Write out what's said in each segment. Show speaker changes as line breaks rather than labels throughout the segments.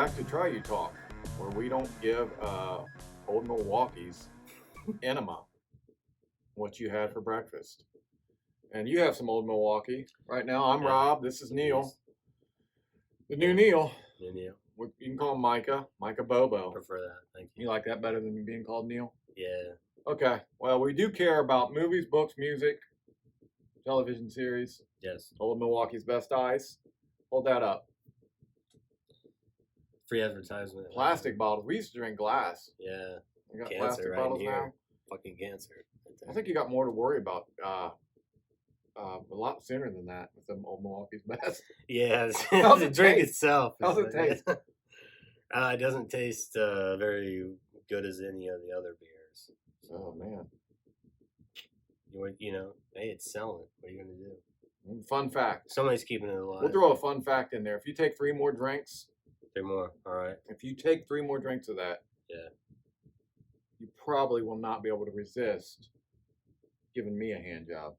back to Try You Talk, where we don't give old Milwaukee's enema what you had for breakfast. And you have some old Milwaukee right now. I'm Rob. This is Neil. The new Neil.
New Neil.
You can call him Micah. Micah Bobo.
Prefer that. Thank you.
You like that better than being called Neil?
Yeah.
Okay. Well, we do care about movies, books, music, television series.
Yes.
Old Milwaukee's best ice. Hold that up.
Free advertisement.
Plastic bottles. We used to drink glass.
Yeah.
We got
Cancer
plastic
right
bottles
here.
now.
Fucking cancer.
I think you got more to worry about a lot sooner than that with them Old Milwaukee's best.
Yeah.
How's
the
it
drink
taste?
itself.
How's it taste?
It doesn't taste very good as any of the other beers.
Oh, man.
Hey, it's selling. What are you going to do?
Fun fact.
Somebody's keeping it alive.
We'll throw a fun fact in there. If you take 3 more drinks.
3 more. All right.
If you take 3 more drinks of that.
Yeah.
You probably will not be able to resist giving me a hand job.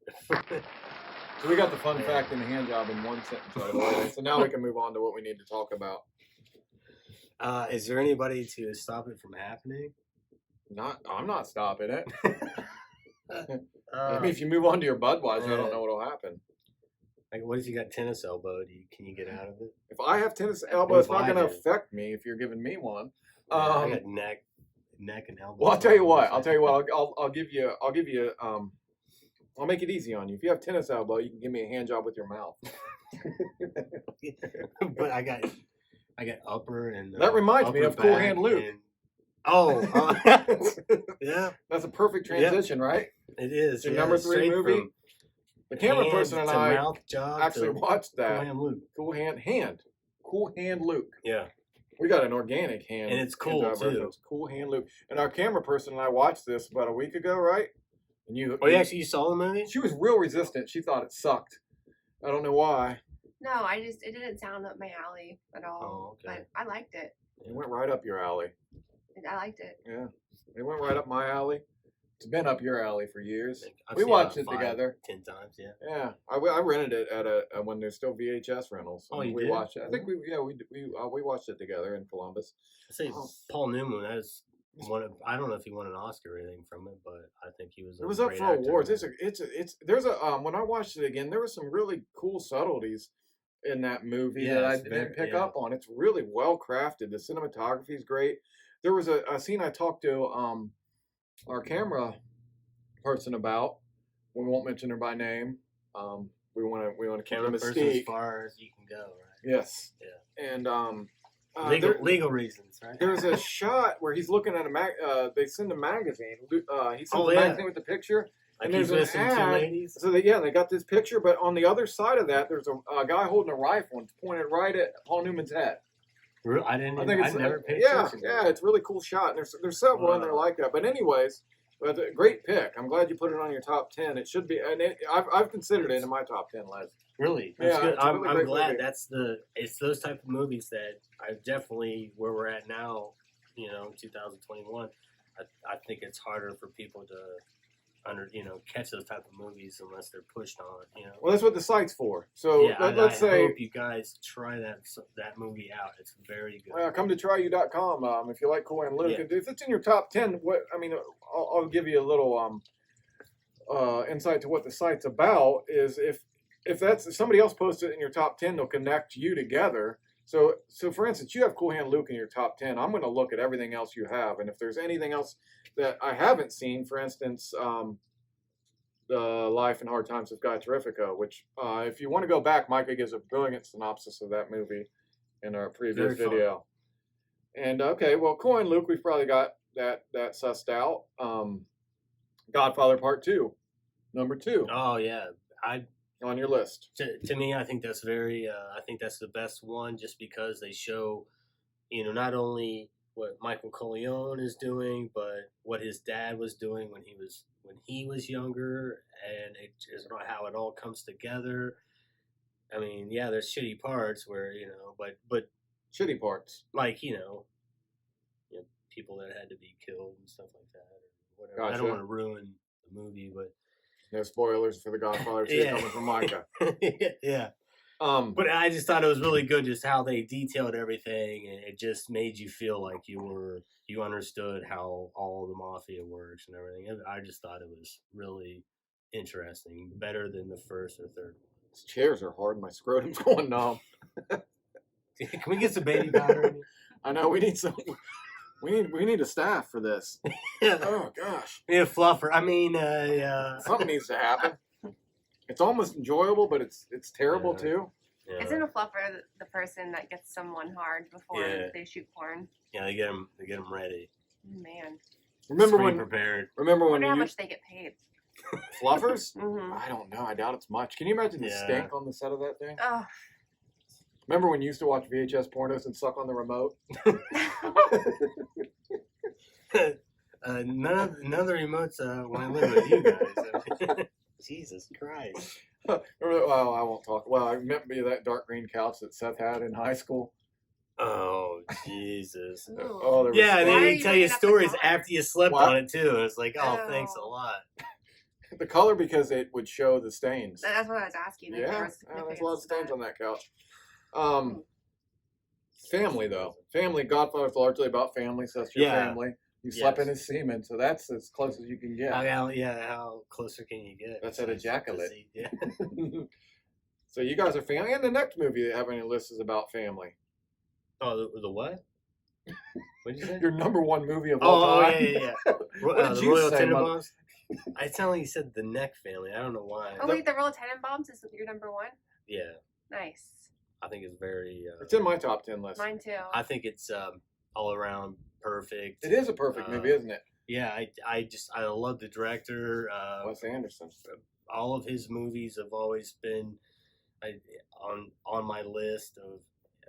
So we got the fun fact and the hand job in one sentence right away. So now we can move on to what we need to talk about.
Is there anybody to stop it from happening?
I'm not stopping it. I mean, if you move on to your Budweiser, I don't know what'll happen.
Like, what if you got tennis elbow? Can you get out of it?
If I have tennis elbow, it's not going to affect me if you're giving me one.
I got neck and elbow.
Well, I'll tell you what. I'll give you. I'll make it easy on you. If you have tennis elbow, you can give me a hand job with your mouth.
But I got upper and
that reminds me of Cool Hand Luke.
Yeah,
that's a perfect transition, right?
It is.
It's your number 3 movie. The camera person and I actually watched that.
Cool Hand Luke.
Cool Hand Luke.
Yeah.
We got an organic hand.
And it's cool, too.
It's Cool Hand Luke. And our camera person and I watched this about a week ago, right? And you
you saw the movie?
She was real resistant. She thought it sucked. I don't know why.
No, it didn't sound up my alley at all.
Oh, okay.
But I liked it.
It went right up your alley.
I liked it.
Yeah. It went right up my alley. It's been up your alley for years.
We
watched it together
10 times, yeah.
Yeah, I rented it at when there's still VHS rentals.
Oh, you
we
did?
watched it. I think we watched it together in Columbus.
I say Paul Newman. That is one of. I don't know if he won an Oscar or anything from it, but I think he was.
It was up for awards. There's a when I watched it again, there were some really cool subtleties in that movie that I didn't pick up on. It's really well crafted. The cinematography is great. There was a scene I talked to our camera person about. We won't mention her by name. We want to keep the mystique
as far as you can go, right?
Yes.
Yeah.
And
legal reasons, right?
There's a shot where he's looking at they send a magazine. He sends a magazine with the picture. And there's an ad. So they got this picture, but on the other side of that, there's a guy holding a rifle and it's pointed right at Paul Newman's head.
I never paid attention.
Yeah, it's a really cool shot. And there's several in there like that. But anyways, but a great pick. I'm glad you put it on your top 10. It should be, and I've considered it in my top 10 list.
Really? That's good. I'm glad.
Movie.
It's those type of movies that I definitely, where we're at now, 2021. I think it's harder for people to catch those type of movies unless they're pushed on.
Well, that's what the site's for. So let's say.
I hope you guys try that movie out. It's very good.
Come to tryyou.com if you like Cool and Luke.
Yeah.
And if it's in your top 10, I'll give you a little insight to what the site's about. Is if somebody else posts it in your top 10, they'll connect you together. So for instance, you have Cool Hand Luke in your top 10. I'm going to look at everything else you have, and if there's anything else that I haven't seen, for instance, the Life and Hard Times of Guy Terrifico, which if you want to go back, Micah gives a brilliant synopsis of that movie in our previous video. And Cool Hand Luke, we've probably got that sussed out. Godfather Part 2, number 2.
Oh yeah,
on your list.
To me, I think that's I think that's the best one, just because they show, not only what Michael Corleone is doing, but what his dad was doing when he was younger, and it is how it all comes together. I mean, yeah, there's shitty parts where but
shitty parts
like people that had to be killed and stuff like that, or whatever.
Gotcha.
I don't want to ruin the movie, but
no spoilers for The Godfather 2 coming from Micah.
Yeah. But I just thought it was really good, just how they detailed everything, and it just made you feel like you understood how all the mafia works and everything. I just thought it was really interesting, better than the first or third.
These chairs are hard. My scrotum's going numb.
Can we get some baby powder?
I know we need some. We need a staff for this. Oh gosh.
We need a fluffer. I mean,
Something needs to happen. It's almost enjoyable, but it's terrible too.
Yeah.
Isn't a fluffer the person that gets someone hard before
Yeah.
they shoot porn?
Yeah, they get them ready.
Man,
Remember
Screen
when?
Prepared.
Remember
I
when
wonder how
you
much they get paid.
fluffers?
Mm-hmm.
I don't know. I doubt it's much. Can you imagine the
Yeah.
stink on the set of that thing?
Oh.
Remember when you used to watch VHS pornos and suck on the remote?
None of the remotes when I live with you guys. Jesus Christ.
Well, I won't talk. Well, I remember that dark green couch that Seth had in high school.
Oh, Jesus.
Oh, there was
Yeah, and
Why
then
are
he'd
you
tell you
bringing up the
stories
color?
after you slept
What?
on it, too. And it's like, oh,
Oh.
thanks a lot.
the color because it would show the stains.
That's what I was asking. if there
Yeah,
was
there's a lot of
significance to
stains
that.
on that couch. Family though. Family. Godfather's largely about family, so that's your
Yeah.
family. You slept
Yes.
in his semen, so that's as close as you can get.
How closer can you get?
That's an ejaculate.
Yeah.
So you guys are family, and the next movie that have on your list is about family.
Oh, the what? What'd you say?
Your number one movie of all
Oh,
time.
yeah.
What did
The
you
Royal
say, Mother?
Tenenbaums? I sound like you said the Neck family. I don't know why.
Oh wait, the Real Tenenbaums is your number one.
Yeah,
Nice.
I think it's very.
It's in my top 10 list.
Mine too.
I think it's all around perfect.
It is a perfect movie, isn't it?
Yeah, I love the director.
Wes Anderson.
All of his movies have always been on my list of.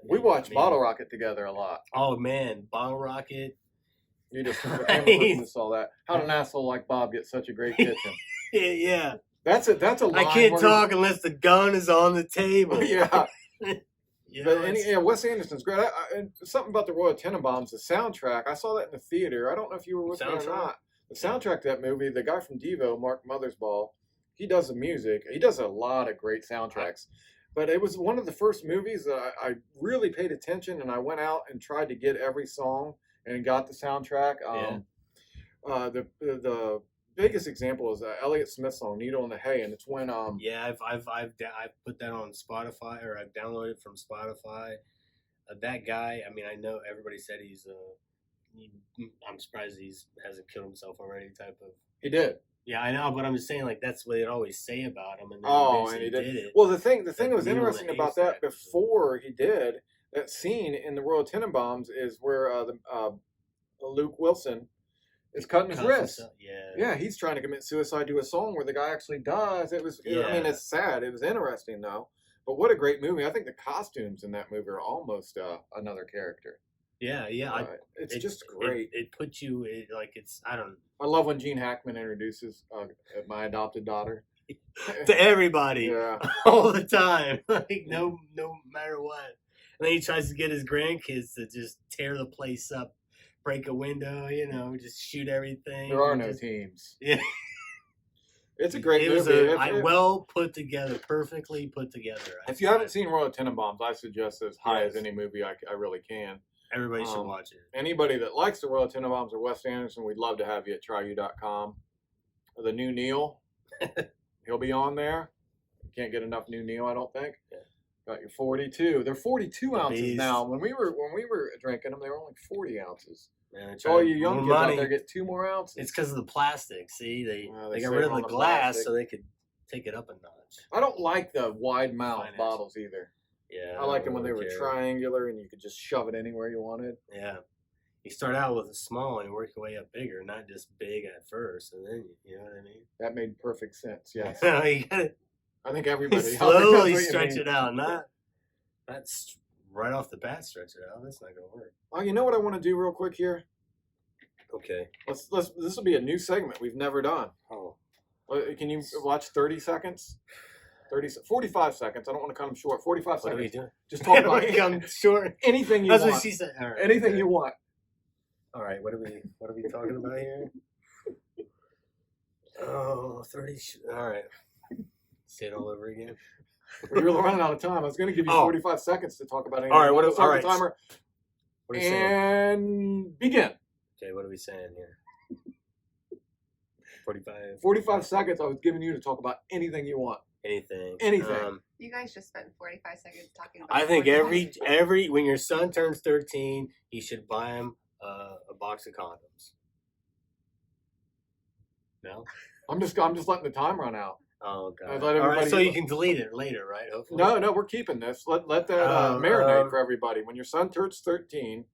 We watched
I mean,
Bottle Rocket together a lot.
Oh man, Bottle Rocket.
You just the camera person saw that. How did an asshole like Bob get such a great kitchen?
Yeah.
That's a line.
I can't
where
talk unless the gun is on the table.
Yeah.
You
But
know, it's-
yeah, Wes Anderson's great. And something about the Royal Tenenbaums, the soundtrack. I saw that in the theater. I don't know if you were with me or
Soundtrack?
not. The soundtrack to that movie, the guy from Devo, Mark Mothersbaugh, he does the music. He does a lot of great soundtracks. But it was one of the first movies that I really paid attention, and I went out and tried to get every song and got the soundtrack. The biggest example is Elliott Smith's song "Needle in the Hay," and it's when
Yeah, I've put that on Spotify, or I've downloaded it from Spotify. That guy, I mean, I know everybody said I'm surprised he hasn't killed himself already. Type of.
he did.
Yeah, I know, but I'm just saying, like, that's what they'd always say about him, and then
Oh,
eventually
and he did.
it.
Well, the thing that
That
was
needle in the
interesting about that
haystack was-
before he did that scene in the Royal Tenenbaums is where Luke Wilson is cutting his
Cuts
wrist.
himself- Yeah.
Yeah, he's trying to commit suicide to a song where the guy actually dies. I mean,
Yeah.
it's sad. It was interesting though. But what a great movie! I think the costumes in that movie are almost another character.
Yeah.
It's just great.
It puts you like it's I don't
I love when Gene Hackman introduces my adopted daughter.
to everybody
Yeah.
all the time, like no matter what. And then he tries to get his grandkids to just tear the place up, break a window, just shoot everything.
There are
and
no
just-
teams.
Yeah.
It's a great
It was
movie.
well put together, perfectly put together.
If you haven't seen Royal Tenenbaums, I suggest as high as
Yes.
any movie I really can.
everybody should watch it.
Anybody that likes the Royal Tenenbaums or Wes Anderson, we'd love to have you at tryu.com. The new Neil, he'll be on there. You can't get enough new Neil, I don't think.
Yeah.
Got your 42. They're 42
The
ounces
beast.
now. When we were drinking them, they were only 40 ounces.
Man,
So all you young
more
kids out
money.
there get 2 more ounces.
It's because of the plastic. See, they
They
got
save
rid of
on
the
the
glass
plastic.
so they could take it up a notch.
I don't like the wide mouth
Finance.
bottles either.
Yeah,
I like them when
don't
they were
really care.
triangular and you could just shove it anywhere you wanted.
Yeah. You start out with a small and work your way up bigger, not just big at first, and then you know what I mean.
That made perfect sense. Yes,
you gotta
I think everybody
slowly
knows what you
stretch
mean.
it out, not right off the bat. Stretch it out. That's not gonna work.
Oh, you know what I want to do real quick here?
Okay.
Let's. This will be a new segment we've never done.
Oh.
Can you watch 30 seconds? 45 seconds. I don't want to cut them short. 45
What are we
seconds.
doing?
Just talk about
I'm short.
anything you
That's
want.
what she said. All right.
Anything
okay.
you want.
All right. What are we talking about here? Oh, 30. All right. Say it all over again.
But you're running out of time. I was going to give you 45 seconds to talk about anything.
All right,
We'll start the timer.
What are you saying?
And begin.
Okay, what are we saying here? 45.
45 seconds. I was giving you to talk about anything you want.
Anything.
You guys just spent 45 seconds talking about.
I think
45
every when your son turns 13, you should buy him a box of condoms. No.
I'm just letting the time run out.
Oh god.
All
right, so you can delete it later, right? Hopefully.
No, we're keeping this. Let that marinate for everybody. When your son turns 13.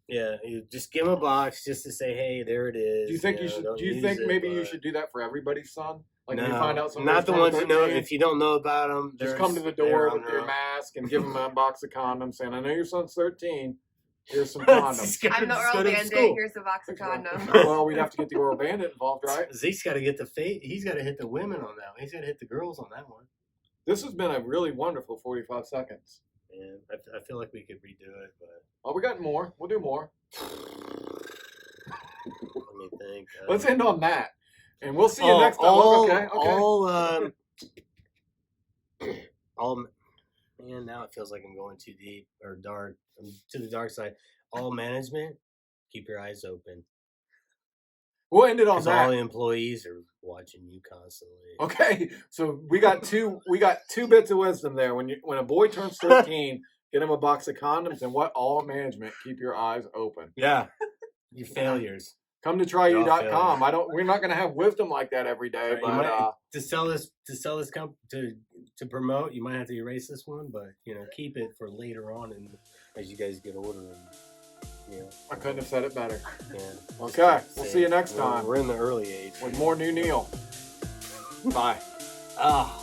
Yeah, you just give him a box just to say, hey, there it is.
Do you think you think maybe you should do that for everybody's son? Like
no,
when you find out
not the ones you know. If you don't know about them,
just come to the door with your mask and give them a box of condoms, saying, "I know your son's 13. Here's some condoms."
I'm the Earl Bandit. Here's a box of condoms.
Well, we'd have to get the Earl Bandit involved, right?
Zeke's got to get he's got to hit the women on that one. He's got to hit the girls on that one.
This has been a really wonderful 45 seconds.
And I feel like we could redo it, but
we got more. We'll do more.
Let me think.
Let's end on that, and we'll see you next time. Okay.
Man, now it feels like I'm going too deep or dark to the dark side. All management, keep your eyes open.
We'll end it on that.
All the employees are watching you constantly.
Okay, so we got two bits of wisdom there. When a boy turns 13, get him a box of condoms, and all management, keep your eyes open.
Yeah, you failures.
Come to tryu.com. We're not going to have wisdom like that every day, but
to sell this to promote, you might have to erase this one, but keep it for later on, and as you guys get older.
I couldn't have said it better.
Yeah.
Okay, we'll see you next time.
We're in the early age
with more New Neil. Bye.
Ah.